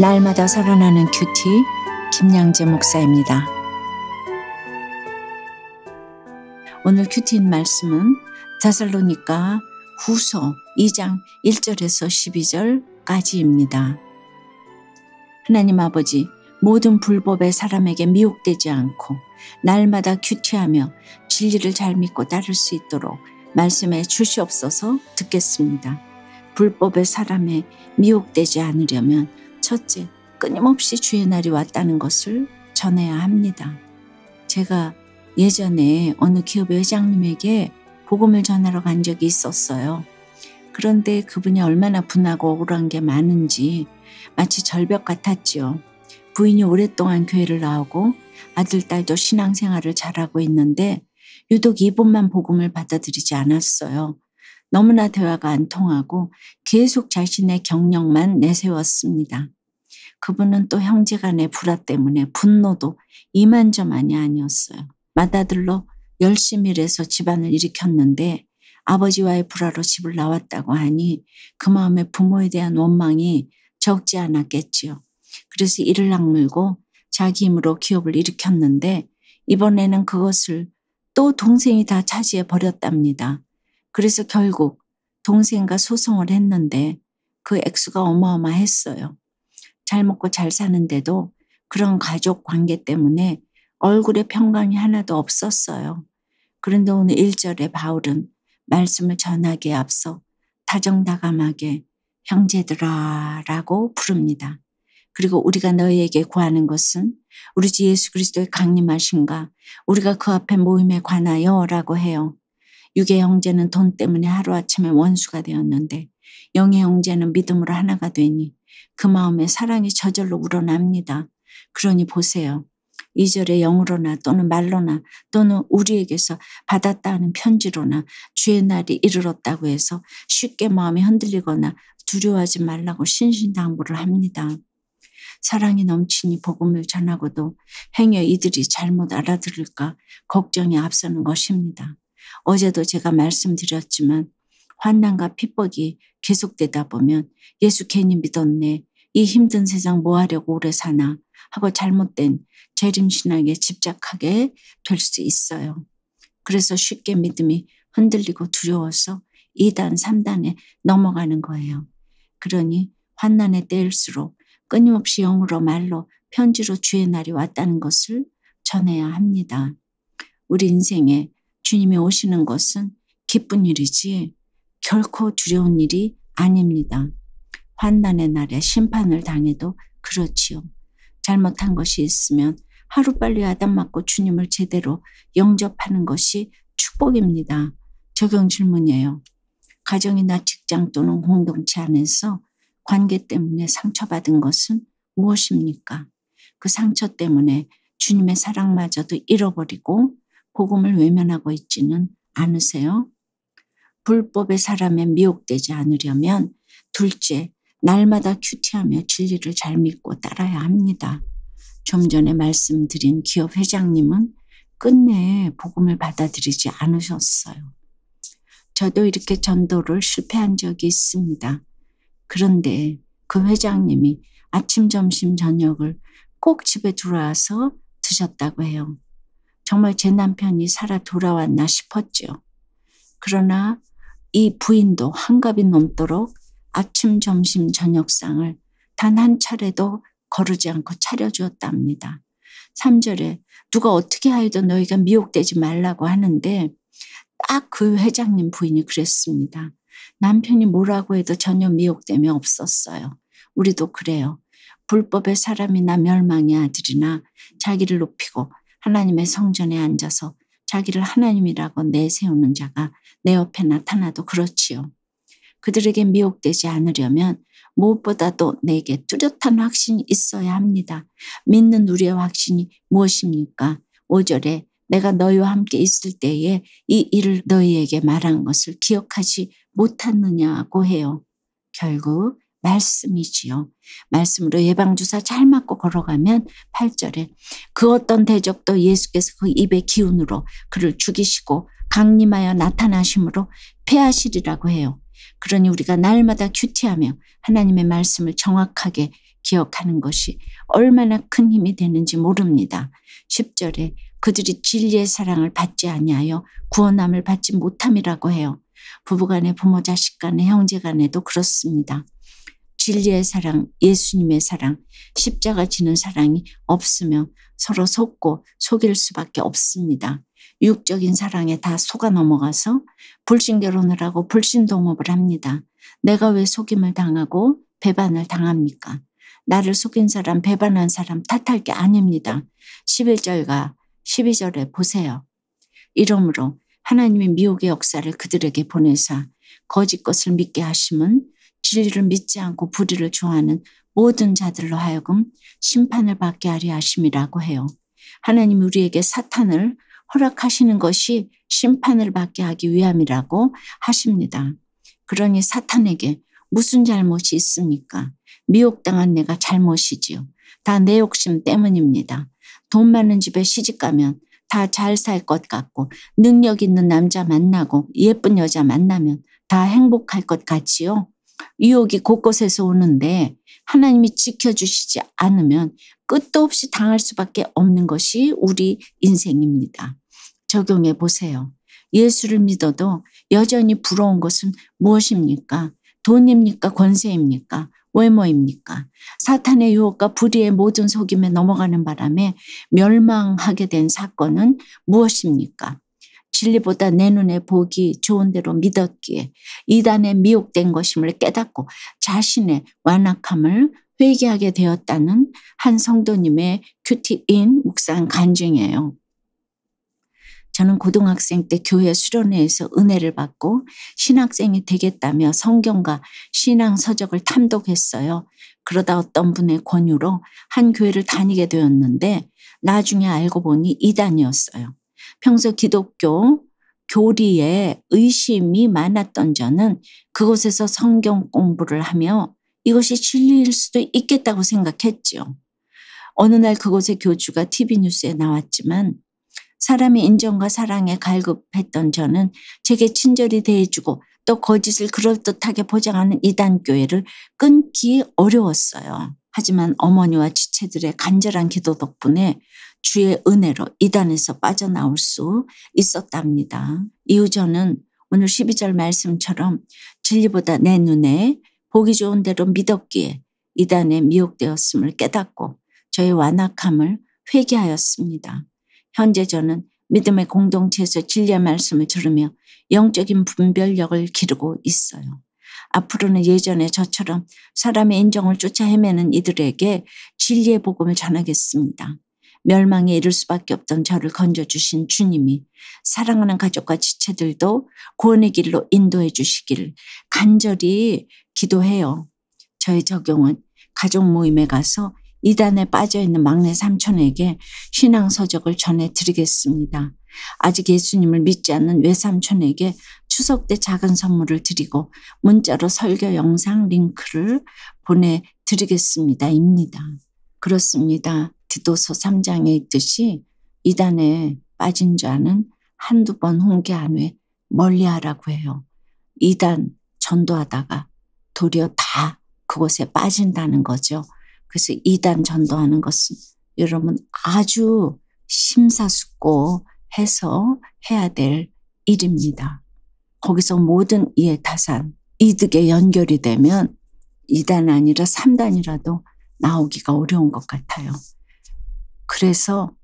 날마다 살아나는 큐티 김양재 목사입니다. 오늘 큐티인 말씀은 데살로니가 후서 2장 1절에서 12절까지입니다. 하나님 아버지, 모든 불법의 사람에게 미혹되지 않고 날마다 큐티하며 진리를 잘 믿고 따를 수 있도록 말씀해 주시옵소서. 듣겠습니다. 불법의 사람에 미혹되지 않으려면 첫째, 끊임없이 주의 날이 왔다는 것을 전해야 합니다. 제가 예전에 어느 기업의 회장님에게 복음을 전하러 간 적이 있었어요. 그런데 그분이 얼마나 분하고 억울한 게 많은지 마치 절벽 같았지요. 부인이 오랫동안 교회를 나오고 아들, 딸도 신앙생활을 잘하고 있는데 유독 이분만 복음을 받아들이지 않았어요. 너무나 대화가 안 통하고 계속 자신의 경력만 내세웠습니다. 그분은 또 형제간의 불화 때문에 분노도 이만저만이 아니었어요. 맏아들로 열심히 일해서 집안을 일으켰는데 아버지와의 불화로 집을 나왔다고 하니 그 마음에 부모에 대한 원망이 적지 않았겠지요. 그래서 이를 악물고 자기 힘으로 기업을 일으켰는데 이번에는 그것을 또 동생이 다 차지해 버렸답니다. 그래서 결국 동생과 소송을 했는데 그 액수가 어마어마했어요. 잘 먹고 잘 사는데도 그런 가족 관계 때문에 얼굴에 평강이 하나도 없었어요. 그런데 오늘 1절에 바울은 말씀을 전하기에 앞서 다정다감하게 형제들아 라고 부릅니다. 그리고 우리가 너희에게 구하는 것은 우리 주 예수 그리스도의 강림하심과 우리가 그 앞에 모임에 관하여 라고 해요. 육의 형제는 돈 때문에 하루아침에 원수가 되었는데 영의 형제는 믿음으로 하나가 되니 그 마음에 사랑이 저절로 우러납니다. 그러니 보세요. 2절에 영으로나 또는 말로나 또는 우리에게서 받았다 하는 편지로나 주의 날이 이르렀다고 해서 쉽게 마음이 흔들리거나 두려워하지 말라고 신신당부를 합니다. 사랑이 넘치니 복음을 전하고도 행여 이들이 잘못 알아들을까 걱정이 앞서는 것입니다. 어제도 제가 말씀드렸지만 환난과 핍박이 계속되다 보면 예수 괜히 믿었네, 이 힘든 세상 뭐 하려고 오래 사나 하고 잘못된 재림신앙에 집착하게 될 수 있어요. 그래서 쉽게 믿음이 흔들리고 두려워서 2단, 3단에 넘어가는 거예요. 그러니 환난의 때일수록 끊임없이 영으로 말로 편지로 주의 날이 왔다는 것을 전해야 합니다. 우리 인생에 주님이 오시는 것은 기쁜 일이지 결코 두려운 일이 아닙니다. 환난의 날에 심판을 당해도 그렇지요. 잘못한 것이 있으면 하루빨리 아담맞고 주님을 제대로 영접하는 것이 축복입니다. 적용 질문이에요. 가정이나 직장 또는 공동체 안에서 관계 때문에 상처받은 것은 무엇입니까? 그 상처 때문에 주님의 사랑마저도 잃어버리고 복음을 외면하고 있지는 않으세요? 불법의 사람에 미혹되지 않으려면 둘째, 날마다 큐티하며 진리를 잘 믿고 따라야 합니다. 좀 전에 말씀드린 기업 회장님은 끝내 복음을 받아들이지 않으셨어요. 저도 이렇게 전도를 실패한 적이 있습니다. 그런데 그 회장님이 아침, 점심, 저녁을 꼭 집에 들어와서 드셨다고 해요. 정말 제 남편이 살아 돌아왔나 싶었죠. 그러나 이 부인도 한갑이 넘도록 아침, 점심, 저녁상을 단 한 차례도 거르지 않고 차려주었답니다. 3절에 누가 어떻게 하여도 너희가 미혹되지 말라고 하는데 딱 그 회장님 부인이 그랬습니다. 남편이 뭐라고 해도 전혀 미혹됨이 없었어요. 우리도 그래요. 불법의 사람이나 멸망의 아들이나 자기를 높이고 하나님의 성전에 앉아서 자기를 하나님이라고 내세우는 자가 내 옆에 나타나도 그렇지요. 그들에게 미혹되지 않으려면 무엇보다도 내게 뚜렷한 확신이 있어야 합니다. 믿는 우리의 확신이 무엇입니까? 5절에 내가 너희와 함께 있을 때에 이 일을 너희에게 말한 것을 기억하지 못하느냐고 해요. 결국 말씀이지요. 말씀으로 예방주사 잘 맞고 걸어가면 8절에 그 어떤 대적도 예수께서 그 입의 기운으로 그를 죽이시고 강림하여 나타나심으로 패하시리라고 해요. 그러니 우리가 날마다 큐티하며 하나님의 말씀을 정확하게 기억하는 것이 얼마나 큰 힘이 되는지 모릅니다. 10절에 그들이 진리의 사랑을 받지 아니하여 구원함을 받지 못함이라고 해요. 부부간에 부모 자식간에 형제간에도 그렇습니다. 진리의 사랑, 예수님의 사랑, 십자가 지는 사랑이 없으면 서로 속고 속일 수밖에 없습니다. 육적인 사랑에 다 속아 넘어가서 불신결혼을 하고 불신동업을 합니다. 내가 왜 속임을 당하고 배반을 당합니까? 나를 속인 사람, 배반한 사람 탓할 게 아닙니다. 11절과 12절에 보세요. 이러므로 하나님의 미혹의 역사를 그들에게 보내사 거짓 것을 믿게 하심은 진리를 믿지 않고 불의를 좋아하는 모든 자들로 하여금 심판을 받게 하려 하심이라고 해요. 하나님이 우리에게 사탄을 허락하시는 것이 심판을 받게 하기 위함이라고 하십니다. 그러니 사탄에게 무슨 잘못이 있습니까? 미혹당한 내가 잘못이지요. 다 내 욕심 때문입니다. 돈 많은 집에 시집가면 다 잘 살 것 같고 능력 있는 남자 만나고 예쁜 여자 만나면 다 행복할 것 같지요. 유혹이 곳곳에서 오는데 하나님이 지켜주시지 않으면 끝도 없이 당할 수밖에 없는 것이 우리 인생입니다. 적용해 보세요. 예수를 믿어도 여전히 부러운 것은 무엇입니까? 돈입니까? 권세입니까? 외모입니까? 사탄의 유혹과 불의의 모든 속임에 넘어가는 바람에 멸망하게 된 사건은 무엇입니까? 진리보다 내 눈에 보기 좋은 대로 믿었기에 이단에 미혹된 것임을 깨닫고 자신의 완악함을 회개하게 되었다는 한 성도님의 큐티인 묵상 간증이에요. 저는 고등학생 때 교회 수련회에서 은혜를 받고 신학생이 되겠다며 성경과 신앙 서적을 탐독했어요. 그러다 어떤 분의 권유로 한 교회를 다니게 되었는데 나중에 알고 보니 이단이었어요. 평소 기독교 교리에 의심이 많았던 저는 그곳에서 성경 공부를 하며 이것이 진리일 수도 있겠다고 생각했죠. 어느 날 그곳의 교주가 TV 뉴스에 나왔지만 사람의 인정과 사랑에 갈급했던 저는 제게 친절히 대해주고 또 거짓을 그럴듯하게 포장하는 이단교회를 끊기 어려웠어요. 하지만 어머니와 지체들의 간절한 기도 덕분에 주의 은혜로 이단에서 빠져나올 수 있었답니다. 이후 저는 오늘 12절 말씀처럼 진리보다 내 눈에 보기 좋은 대로 믿었기에 이단에 미혹되었음을 깨닫고 저의 완악함을 회개하였습니다. 현재 저는 믿음의 공동체에서 진리의 말씀을 들으며 영적인 분별력을 기르고 있어요. 앞으로는 예전에 저처럼 사람의 인정을 쫓아 헤매는 이들에게 진리의 복음을 전하겠습니다. 멸망에 이를 수밖에 없던 저를 건져주신 주님이 사랑하는 가족과 지체들도 구원의 길로 인도해 주시기를 간절히 기도해요. 저의 적용은 가족 모임에 가서 이단에 빠져있는 막내 삼촌에게 신앙서적을 전해드리겠습니다. 아직 예수님을 믿지 않는 외삼촌에게 추석 때 작은 선물을 드리고 문자로 설교 영상 링크를 보내드리겠습니다. 입니다. 그렇습니다. 디도서 3장에 있듯이 이단에 빠진 자는 한두 번 훈계 안 후에 멀리하라고 해요. 이단 전도하다가 도리어 다 그곳에 빠진다는 거죠. 그래서 이단 전도하는 것은 여러분 아주 심사숙고해서 해야 될 일입니다. 거기서 모든 이해타산, 이득에 연결이 되면 2단 아니라 3단이라도 나오기가 어려운 것 같아요. 그래서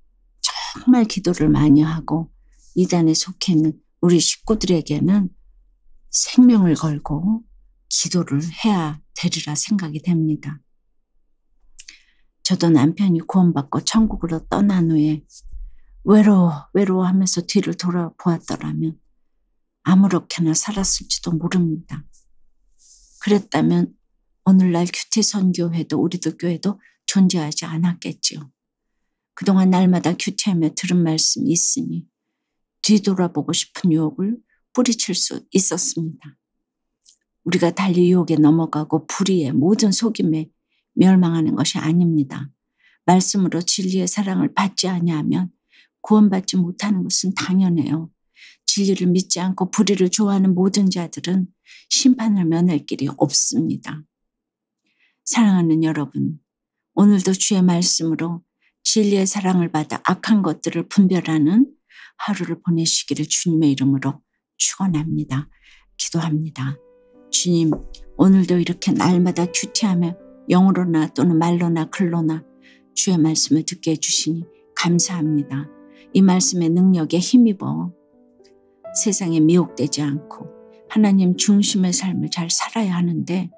정말 기도를 많이 하고 이단에 속해 있는 우리 식구들에게는 생명을 걸고 기도를 해야 되리라 생각이 됩니다. 저도 남편이 구원받고 천국으로 떠난 후에 외로워하면서 뒤를 돌아보았더라면 아무렇게나 살았을지도 모릅니다. 그랬다면 오늘날 큐티 선교회도 우리들 교회도 존재하지 않았겠지요. 그동안 날마다 큐티하며 들은 말씀이 있으니 뒤돌아보고 싶은 유혹을 뿌리칠 수 있었습니다. 우리가 달리 유혹에 넘어가고 불의의 모든 속임에 멸망하는 것이 아닙니다. 말씀으로 진리의 사랑을 받지 아니하면 구원받지 못하는 것은 당연해요. 진리를 믿지 않고 불의를 좋아하는 모든 자들은 심판을 면할 길이 없습니다. 사랑하는 여러분, 오늘도 주의 말씀으로 진리의 사랑을 받아 악한 것들을 분별하는 하루를 보내시기를 주님의 이름으로 축원합니다. 기도합니다. 주님, 오늘도 이렇게 날마다 큐티하며 영으로나 또는 말로나 글로나 주의 말씀을 듣게 해주시니 감사합니다. 이 말씀의 능력에 힘입어 세상에 미혹되지 않고 하나님 중심의 삶을 잘 살아야 하는데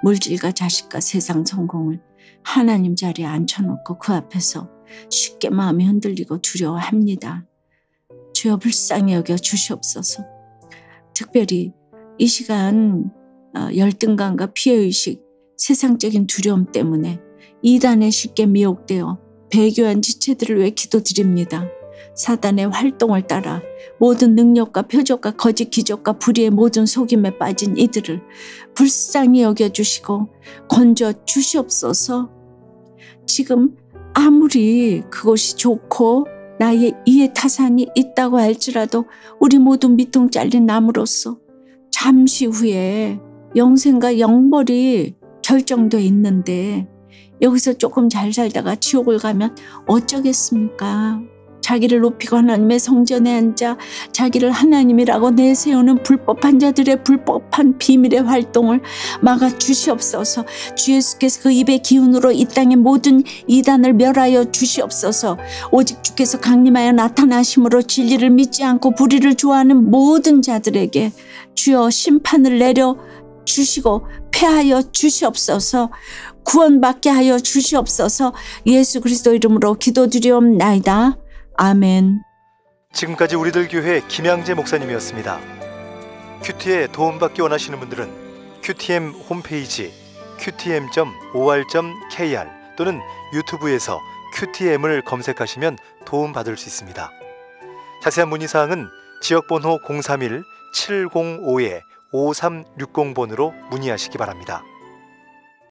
물질과 자식과 세상 성공을 하나님 자리에 앉혀놓고 그 앞에서 쉽게 마음이 흔들리고 두려워합니다. 주여 불쌍히 여겨 주시옵소서. 특별히 이 시간 열등감과 피해의식, 세상적인 두려움 때문에 이단에 쉽게 미혹되어 배교한 지체들을 위해 기도드립니다. 사단의 활동을 따라 모든 능력과 표적과 거짓 기적과 불의의 모든 속임에 빠진 이들을 불쌍히 여겨주시고 건져 주시옵소서. 지금 아무리 그것이 좋고 나의 이해 타산이 있다고 할지라도 우리 모두 밑둥 잘린 나무로서 잠시 후에 영생과 영벌이 결정돼 있는데 여기서 조금 잘 살다가 지옥을 가면 어쩌겠습니까? 자기를 높이고 하나님의 성전에 앉아 자기를 하나님이라고 내세우는 불법한 자들의 불법한 비밀의 활동을 막아주시옵소서. 주 예수께서 그 입의 기운으로 이 땅의 모든 이단을 멸하여 주시옵소서. 오직 주께서 강림하여 나타나심으로 진리를 믿지 않고 불의를 좋아하는 모든 자들에게 주여 심판을 내려 주시고 패하여 주시옵소서. 구원받게 하여 주시옵소서. 예수 그리스도 이름으로 기도드리옵나이다. 아멘. 지금까지 우리들 교회 김양재 목사님이었습니다. 큐티에 도움받기 원하시는 분들은 QTM 홈페이지 qtm.or.kr 또는 유튜브에서 QTM을 검색하시면 도움받을 수 있습니다. 자세한 문의사항은 지역번호 031-705-5360번으로 문의하시기 바랍니다.